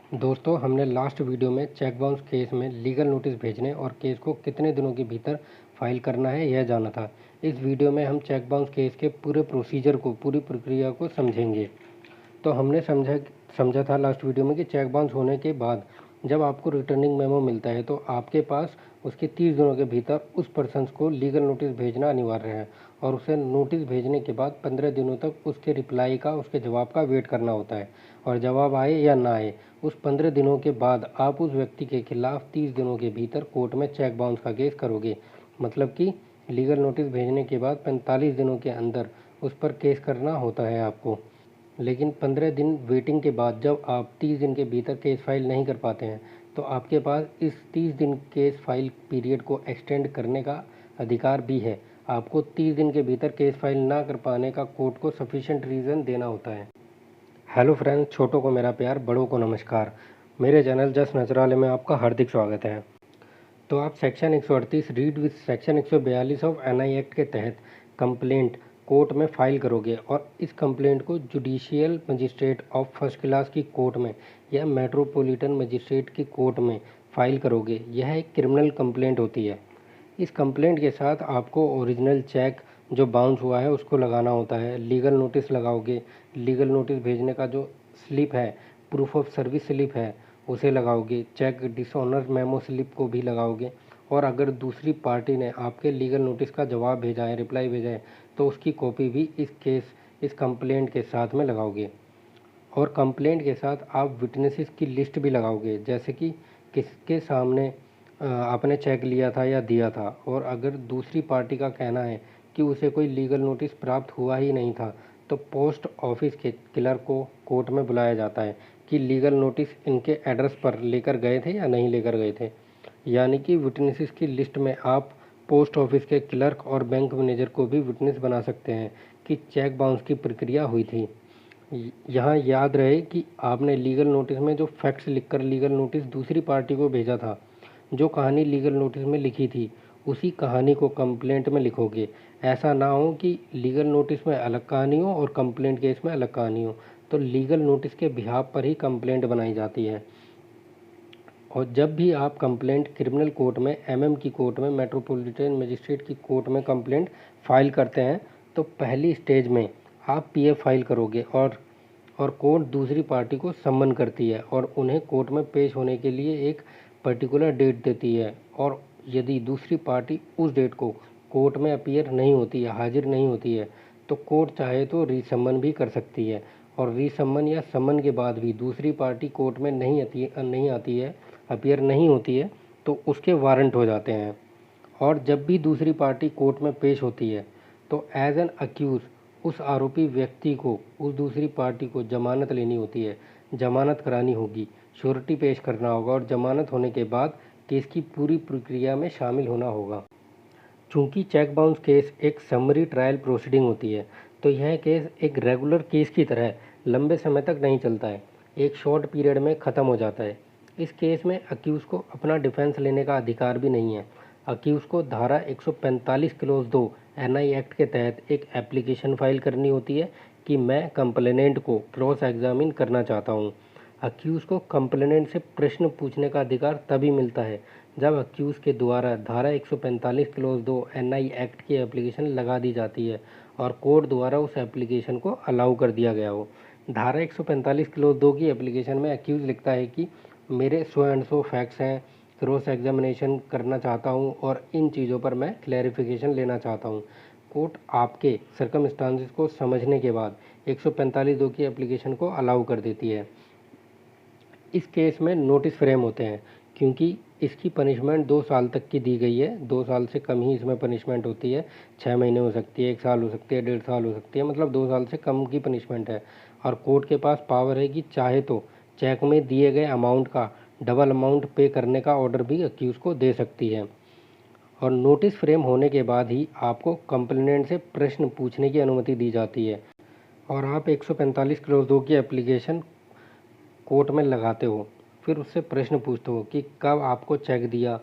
दोस्तों, हमने last video में चेक बाउंस केस में लीगल नोटिस भेजने और केस को कितने दिनों के भीतर फाइल करना है यह जाना था। इस वीडियो में हम चेक बाउंस केस के पूरे प्रोसीजर को, पूरी प्रक्रिया को समझेंगे। तो हमने समझा था लास्ट वीडियो में कि चेक बाउंस होने के बाद जब आपको रिटर्निंग मेमो मिलता है तो आपके पास उसके 30 दिनों के भीतर उस पर्सन को लीगल नोटिस भेजना अनिवार्य है और उसे नोटिस भेजने के बाद 15 दिनों तक उसके रिप्लाई का, उसके जवाब का वेट करना होता है। और जवाब आए या ना आए, उस 15 दिनों के बाद आप उस व्यक्ति के खिलाफ 30 दिनों के भीतर कोर्ट में चेक बाउंस का केस करोगे। मतलब कि लीगल नोटिस भेजने के बाद 45 दिनों के अंदर उस पर केस करना होता है आपको। लेकिन 15 दिन वेटिंग के बाद जब आप 30 दिन के भीतर केस फाइल नहीं कर पाते हैं तो आपके पास इस 30 दिन केस फाइल पीरियड को एक्सटेंड करने का अधिकार भी है। आपको 30 दिन के भीतर केस फाइल ना कर पाने का कोर्ट को सफिशिएंट रीज़न देना होता है। हेलो फ्रेंड्स, छोटों को मेरा प्यार, बड़ों को नमस्कार। मेरे चैनल जस्ट नजराले में आपका हार्दिक स्वागत है। तो आप section 138 read with section 142 of NI act के तहत कंप्लेंट कोर्ट में फाइल करोगे और इस कंप्लेंट को judicial magistrate of first class की कोर्ट में या मेट्रोपॉलिटन मजिस्ट्रेट की कोर्ट में फाइल करोगे। यह एक क्रिमिनल कंप्लेंट होती है। इस कंप्लेंट के साथ आपको ओरिजिनल चेक जो बाउंस हुआ है उसको लगाना होता है, लीगल नोटिस लगाओगे, लीगल नोटिस भेजने का जो स्लिप है, प्रूफ ऑफ सर्विस स्लिप है, उसे लगाओगे, चेक डिसऑनर मेमो स्लिप को भी लगाओगे और अगर दूसरी पार्टी ने आपके लीगल नोटिस का जवाब भेजा है, रिप्लाई भेजा है, तो उसकी कॉपी भी इस कंप्लेंट के साथ में लगाओगे। और कंप्लेंट के साथ आप विटनेसेस की लिस्ट भी लगाओगे, जैसे कि किसके सामने आपने चेक लिया था या दिया था। और अगर दूसरी पार्टी का कहना है कि उसे कोई लीगल नोटिस प्राप्त हुआ ही नहीं था तो पोस्ट ऑफिस के क्लर्क को कोर्ट में बुलाया जाता है कि लीगल नोटिस इनके एड्रेस पर लेकर गए थे या नहीं लेकर गए थे। यानी कि विटनेसेस की लिस्ट में आप पोस्ट ऑफिस के क्लर्क और बैंक मैनेजर को भी विटनेस बना सकते हैं कि चेक बाउंस की प्रक्रिया हुई थी। यहाँ याद रहे कि आपने लीगल नोटिस में जो फैक्ट्स लिखकर लीगल नोटिस दूसरी पार्टी को भेजा था, जो कहानी लीगल नोटिस में लिखी थी उसी कहानी को कंप्लेंट में लिखोगे। ऐसा ना हो कि लीगल नोटिस में अलग कहानी हो और कंप्लेंट केस में अलग कहानी हो। तो लीगल नोटिस के बिहाफ पर ही कंप्लेंट बनाई जाती है। और जब भी आप कंप्लेंट क्रिमिनल कोर्ट में, एमएम की कोर्ट में, मेट्रोपॉलिटन मजिस्ट्रेट की कोर्ट में कंप्लेंट फाइल करते हैं तो पहली स्टेज में आप पीएफ फाइल करोगे और कोर्ट दूसरी पार्टी को सम्मन करती है और उन्हें कोर्ट में पेश होने के लिए एक पर्टिकुलर डेट देती है। और यदि दूसरी पार्टी उस डेट को कोर्ट में अपीयर नहीं होती है, हाजिर नहीं होती है, तो कोर्ट चाहे तो रीसम्मन भी कर सकती है। और रीसम्मन या सम्मन के बाद भी दूसरी पार्टी कोर्ट में नहीं आती है, अपीयर नहीं होती है, तो उसके वारंट हो जाते हैं। और जब भी दूसरी पार्टी कोर्ट में पेश होती है तो एज एन अक्यूज उस आरोपी व्यक्ति को, उस दूसरी पार्टी को जमानत लेनी होती है, जमानत करानी होगी, श्योरिटी पेश करना होगा और जमानत होने के बाद केस की पूरी प्रक्रिया में शामिल होना होगा। चूँकि चेक बाउंस केस एक समरी ट्रायल प्रोसीडिंग होती है तो यह केस एक रेगुलर केस की तरह लंबे समय तक नहीं चलता है, एक शॉर्ट पीरियड में ख़त्म हो जाता है। इस केस में अक्यूज़ को अपना डिफेंस लेने का अधिकार भी नहीं है। अक्यूज़ को धारा 145 क्लोज 2 एनआई एक्ट के तहत एक एप्लीकेशन फाइल करनी होती है कि मैं कंप्लेनेंट को क्रॉस एग्जामिन करना चाहता हूँ। अक्यूज़ को कंप्लेनेंट से प्रश्न पूछने का अधिकार तभी मिलता है जब अक्यूज़ के द्वारा धारा 145 क्लोज 2 एनआई एक्ट की एप्लीकेशन लगा दी जाती है और कोर्ट द्वारा उस एप्लीकेशन को अलाउ कर दिया गया हो। धारा 145 क्लोज 2 की एप्लीकेशन में अक्यूज़ लिखता है कि मेरे सो एंड सो फैक्ट्स हैं, क्रॉस एग्जामिनेशन करना चाहता हूं और इन चीज़ों पर मैं क्लैरिफिकेशन लेना चाहता हूं। कोर्ट आपके सर्कमस्टांसेस को समझने के बाद 145(2) की एप्लीकेशन को अलाउ कर देती है। इस केस में नोटिस फ्रेम होते हैं क्योंकि इसकी पनिशमेंट 2 साल तक की दी गई है। 2 साल से कम ही इसमें पनिशमेंट होती है। 6 महीने हो सकती है, 1 साल हो सकती है, 1.5 साल हो सकती है, मतलब 2 साल से कम की पनिशमेंट है। और कोर्ट के पास पावर है कि चाहे तो चेक में दिए गए अमाउंट का डबल अमाउंट पे करने का ऑर्डर भी अक्यूज़ को दे सकती है। और नोटिस फ्रेम होने के बाद ही आपको कंप्लेनेंट से प्रश्न पूछने की अनुमति दी जाती है और आप 145 क्लोज 2 की एप्लीकेशन कोर्ट में लगाते हो। फिर उससे प्रश्न पूछते हो कि कब आपको चेक दिया,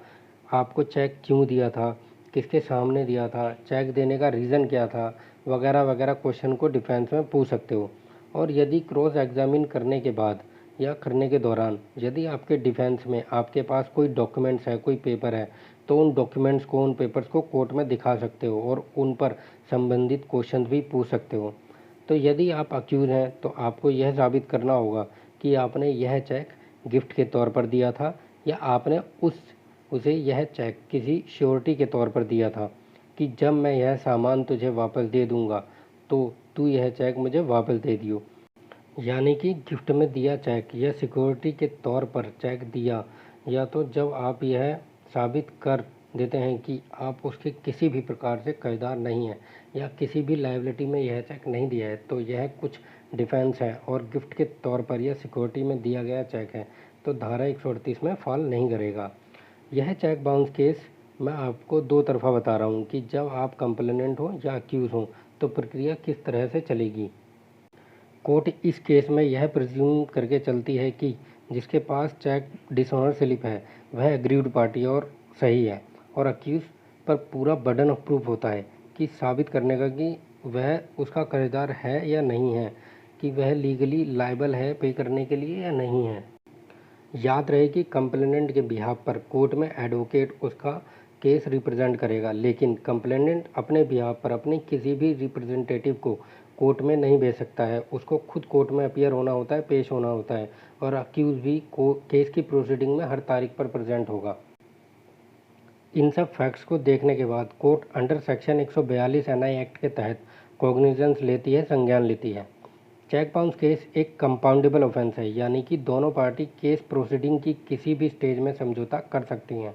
आपको चेक क्यों दिया था, किसके सामने दिया था, चेक देने का रीज़न क्या था, वगैरह वगैरह क्वेश्चन को डिफेंस में पूछ सकते हो। और यदि क्रॉस एग्जामिन करने के बाद या करने के दौरान यदि आपके डिफेंस में आपके पास कोई डॉक्यूमेंट्स है, कोई पेपर है, तो उन डॉक्यूमेंट्स को, उन पेपर्स को कोर्ट में दिखा सकते हो और उन पर संबंधित क्वेश्चन भी पूछ सकते हो। तो यदि आप अक्यूज हैं तो आपको यह साबित करना होगा कि आपने यह चेक गिफ्ट के तौर पर दिया था या आपने उसे यह चेक किसी श्योरिटी के तौर पर दिया था कि जब मैं यह सामान तुझे वापस दे दूंगा तो तू यह चेक मुझे वापस दे दियो। यानी कि गिफ्ट में दिया चेक या सिक्योरिटी के तौर पर चेक दिया, या तो जब आप यह साबित कर देते हैं कि आप उसके किसी भी प्रकार से कर्जदार नहीं हैं या किसी भी लायबिलिटी में यह चेक नहीं दिया है, तो यह कुछ डिफेंस है और गिफ्ट के तौर पर या सिक्योरिटी में दिया गया चेक है, तो धारा 138 में फॉल नहीं करेगा। यह चेक बाउंस केस मैं आपको दो तरफा बता रहा हूँ कि जब आप कंप्लेनेंट हो या अक्यूज हो तो प्रक्रिया किस तरह से चलेगी। कोर्ट इस केस में यह प्रिज्यूम करके चलती है कि जिसके पास चेक डिसऑनर स्लिप है वह एग्रीव्ड पार्टी और सही है, और अक्यूज पर पूरा बर्डन ऑफ प्रूफ होता है कि साबित करने का कि वह उसका कर्जदार है या नहीं है, कि वह लीगली लायबल है पे करने के लिए या नहीं है। याद रहे कि कंप्लेनेंट के बिहाफ पर कोर्ट में एडवोकेट उसका केस रिप्रेजेंट करेगा, लेकिन कंप्लेनेंट अपने बिहाफ पर अपने किसी भी रिप्रेजेंटेटिव को कोर्ट में नहीं भेज सकता है। उसको खुद कोर्ट में अपीयर होना होता है, पेश होना होता है, और अक्यूज भी केस की प्रोसीडिंग में हर तारीख पर प्रेजेंट होगा। इन सब फैक्ट्स को देखने के बाद court under section 142 NI act के तहत कॉग्निजेंस लेती है, संज्ञान लेती है। चेक बाउंस केस एक कंपाउंडेबल ऑफेंस है, यानी कि दोनों पार्टी केस प्रोसीडिंग की किसी भी स्टेज में समझौता कर सकती हैं।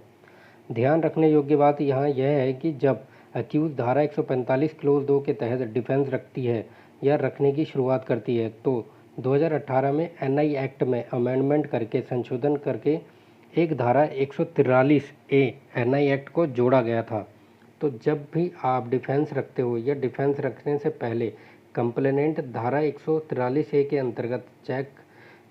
ध्यान रखने योग्य बात यहाँ यह है कि जब अक्यूज धारा 145 क्लोज 2 के तहत डिफेंस रखती है या रखने की शुरुआत करती है, तो 2018 में एनआई एक्ट में अमेंडमेंट करके संशोधन करके एक धारा 143 ए एनआई एक्ट को जोड़ा गया था। तो जब भी आप डिफेंस रखते हो या डिफेंस रखने से पहले कंप्लेनेंट धारा 143 ए के अंतर्गत चेक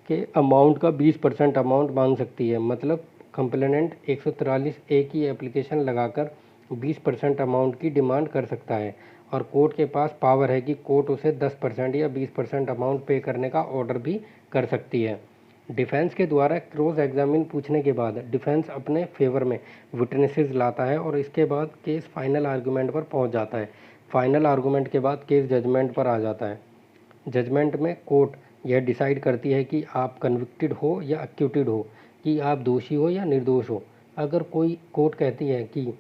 के अमाउंट का 20% अमाउंट मांग सकती है। मतलब कंप्लेनेंट 143 ए की एप्लीकेशन लगाकर 20% अमाउंट की डिमांड कर सकता है, और कोर्ट के पास पावर है कि कोर्ट उसे 10% या 20% अमाउंट पे करने का ऑर्डर भी कर सकती है। डिफेंस के द्वारा क्रॉस एग्जामिन पूछने के बाद डिफेंस अपने फेवर में विटनेसेस लाता है और इसके बाद केस फाइनल आर्गूमेंट पर पहुंच जाता है। फाइनल आर्गूमेंट के बाद केस जजमेंट पर आ जाता है। जजमेंट में कोर्ट यह डिसाइड करती है कि आप कन्विक्टेड हो या अक्यूटेड हो, कि आप दोषी हो या निर्दोष हो। अगर कोई कोर्ट कहती है कि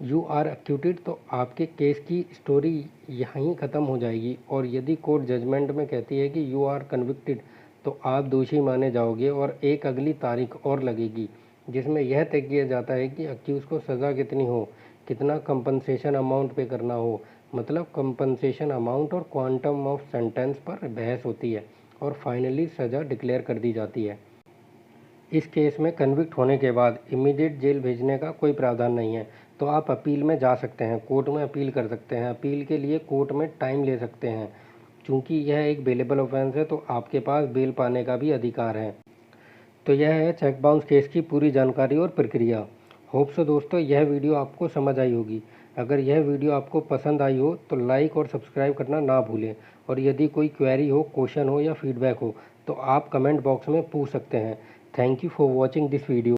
यू आर अक्यूटेड, तो आपके केस की स्टोरी यहीं ख़त्म हो जाएगी, और यदि कोर्ट जजमेंट में कहती है कि यू आर कन्विक्टेड, तो आप दोषी माने जाओगे और एक अगली तारीख और लगेगी जिसमें यह तय किया जाता है कि अक्यूज़ को सज़ा कितनी हो, कितना कंपनसेशन अमाउंट पे करना हो। मतलब कंपनसेशन अमाउंट और क्वांटम ऑफ सेंटेंस पर बहस होती है और फाइनली सज़ा डिक्लेयर कर दी जाती है। इस केस में कन्विक्ट होने के बाद इमीडिएट जेल भेजने का कोई प्रावधान नहीं है, तो आप अपील में जा सकते हैं, कोर्ट में अपील कर सकते हैं। अपील के लिए कोर्ट में टाइम ले सकते हैं। चूँकि यह एक बेलेबल ऑफेंस है तो आपके पास बेल पाने का भी अधिकार है। तो यह है चेक बाउंस केस की पूरी जानकारी और प्रक्रिया। होप सो दोस्तों यह वीडियो आपको समझ आई होगी। अगर यह वीडियो आपको पसंद आई हो तो लाइक और सब्सक्राइब करना ना भूलें, और यदि कोई क्वेरी हो, क्वेश्चन हो या फीडबैक हो तो आप कमेंट बॉक्स में पूछ सकते हैं। Thank you for watching this video.